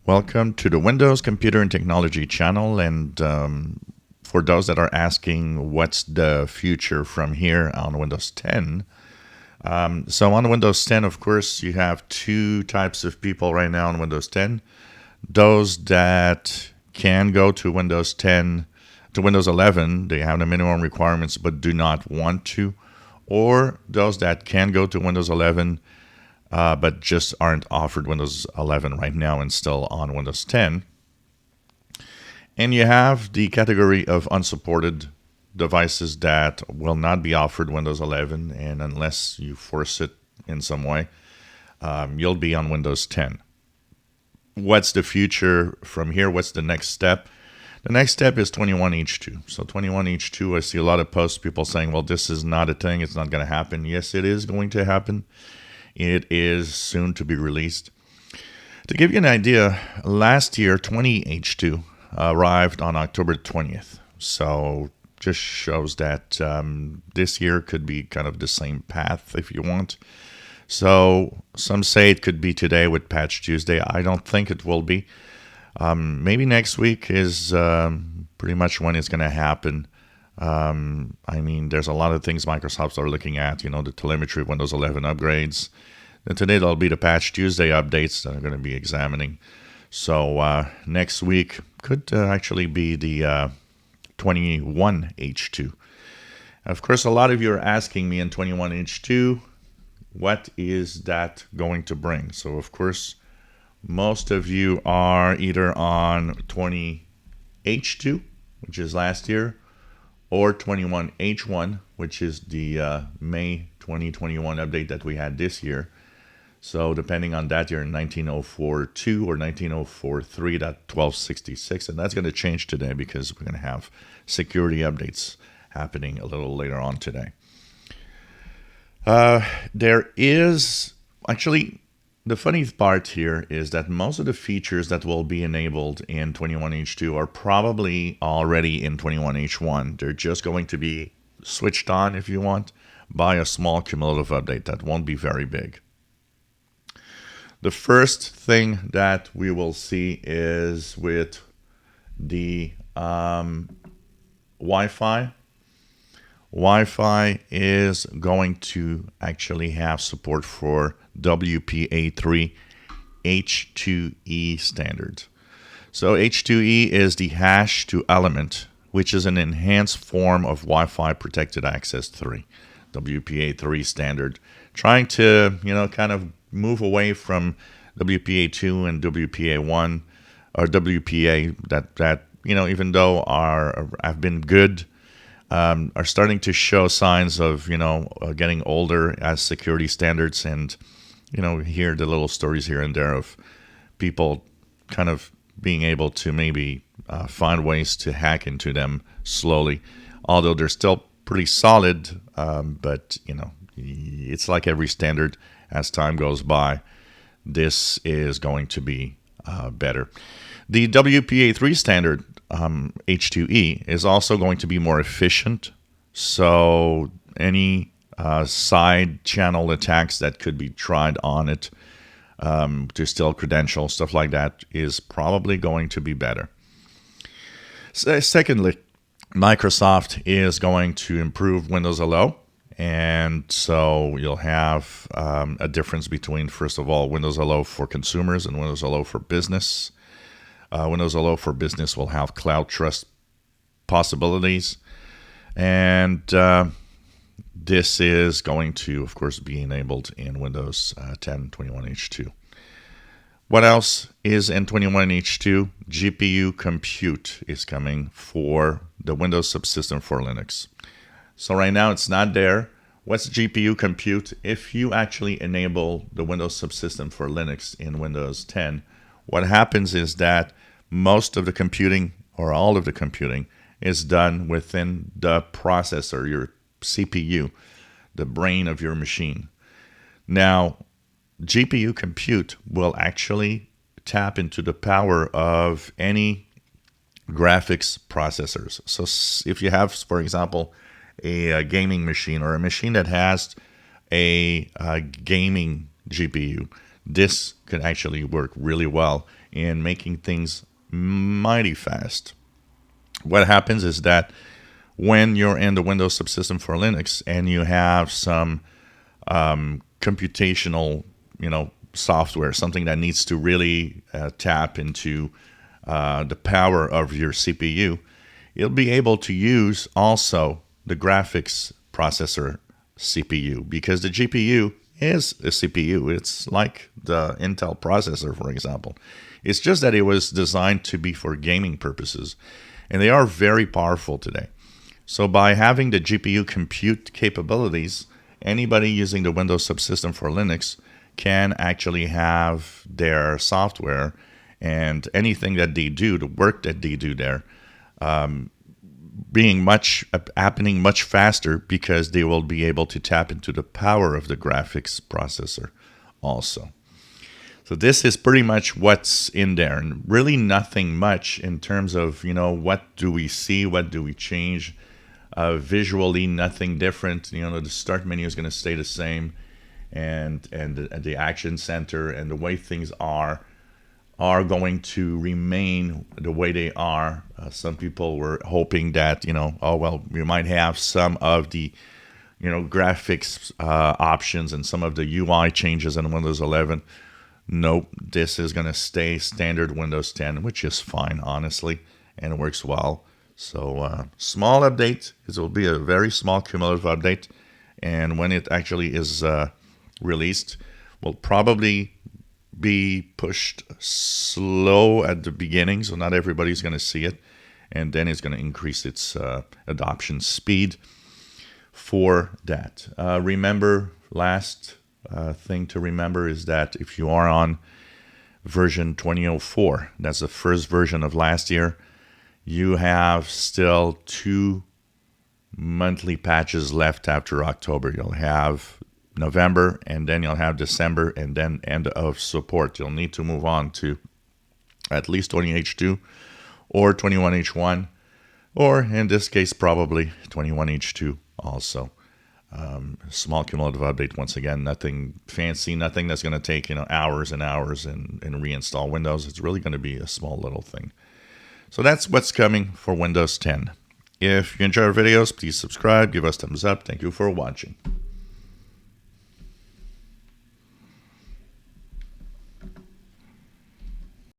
Welcome to the Windows Computer and Technology channel. And for those that are asking what's the future from here on Windows 10, so on Windows 10, of course, you have two types of people right now on Windows 10. Those that can go to Windows 10, to Windows 11, they have the minimum requirements but do not want to, or those that can go to Windows 11 but just aren't offered Windows 11 right now and still on Windows 10. And you have the category of unsupported devices that will not be offered Windows 11, and unless you force it in some way, you'll be on Windows 10. What's the future from here? What's the next step? The next step is 21H2. So 21H2, I see a lot of posts, people saying, well, this is not a thing. It's not going to happen. Yes, it is going to happen. It is soon to be released. To give you an idea, last year, 20H2 arrived on October 20th. So just shows that this year could be kind of the same path if you want. So some say it could be today with Patch Tuesday. I don't think it will be. Maybe next week is pretty much when it's going to happen. There's a lot of things Microsoft are looking at, the telemetry, Windows 11 upgrades. And today there'll be the Patch Tuesday updates that I'm going to be examining. So next week could actually be the 21H2. Of course, a lot of you are asking me in 21H2, what is that going to bring? So, of course, most of you are either on 20H2, which is last year, or 21H1, which is the May 2021 update that we had this year. So depending on that, you're in 1904.2 or 1904.3.1266, and that's going to change today because we're going to have security updates happening a little later on today. There is actually, the funny part here is that most of the features that will be enabled in 21H2 are probably already in 21H1. They're just going to be switched on, if you want, by a small cumulative update that won't be very big. The first thing that we will see is with the Wi-Fi. Wi-Fi is going to actually have support for WPA3 H2E standard. So H2E is the hash to element, which is an enhanced form of Wi-Fi protected access 3, WPA3 standard. Trying to, kind of move away from WPA2 and WPA1 or WPA that even though have been good, are starting to show signs of, getting older as security standards. And, hear the little stories here and there of people kind of being able to maybe find ways to hack into them slowly. Although they're still pretty solid, but, it's like every standard. As time goes by, this is going to be better. The WPA3 standard, H2E, is also going to be more efficient. So any side channel attacks that could be tried on it to steal credentials, stuff like that, is probably going to be better. Secondly, Microsoft is going to improve Windows Hello. And so you'll have a difference between, first of all, Windows Hello for consumers and Windows Hello for business. Windows Hello for business will have cloud trust possibilities. And this is going to, of course, be enabled in Windows 10 21H2. What else is in 21H2? GPU compute is coming for the Windows subsystem for Linux. So right now it's not there. What's GPU compute? If you actually enable the Windows subsystem for Linux in Windows 10, what happens is that most of the computing or all of the computing is done within the processor, your CPU, the brain of your machine. Now, GPU compute will actually tap into the power of any graphics processors. So if you have, for example, a gaming machine or a machine that has a gaming GPU, this could actually work really well in making things mighty fast. What happens is that when you're in the Windows subsystem for Linux and you have some computational, software, something that needs to really tap into the power of your CPU, you'll be able to use also the graphics processor CPU, because the GPU is a CPU. It's like the Intel processor, for example. It's just that it was designed to be for gaming purposes, and they are very powerful today. So by having the GPU compute capabilities, anybody using the Windows subsystem for Linux can actually have their software and anything that they do, the work that they do there, happening much faster, because they will be able to tap into the power of the graphics processor also. So this is pretty much what's in there, and really nothing much in terms of, what do we see, what do we change. Visually, nothing different. The start menu is going to stay the same, and the action center and the way things are going to remain the way they are. Some people were hoping that, we might have some of the, graphics options and some of the UI changes in Windows 11. Nope, this is going to stay standard Windows 10, which is fine, honestly, and it works well. So small update. It will be a very small cumulative update, and when it actually is released, will probably be pushed slow at the beginning, so not everybody's going to see it, and then it's going to increase its adoption speed for that. Remember, last thing to remember is that if you are on version 2004, that's the first version of last year, you have still 2 monthly patches left after October. You'll have November, and then you'll have December, and then end of support. You'll need to move on to at least 20H2 or 21H1, or in this case, probably 21H2 also. Small cumulative update, once again, nothing fancy, nothing that's going to take hours and hours and reinstall Windows. It's really going to be a small little thing. So that's what's coming for Windows 10. If you enjoy our videos, please subscribe, give us thumbs up. Thank you for watching.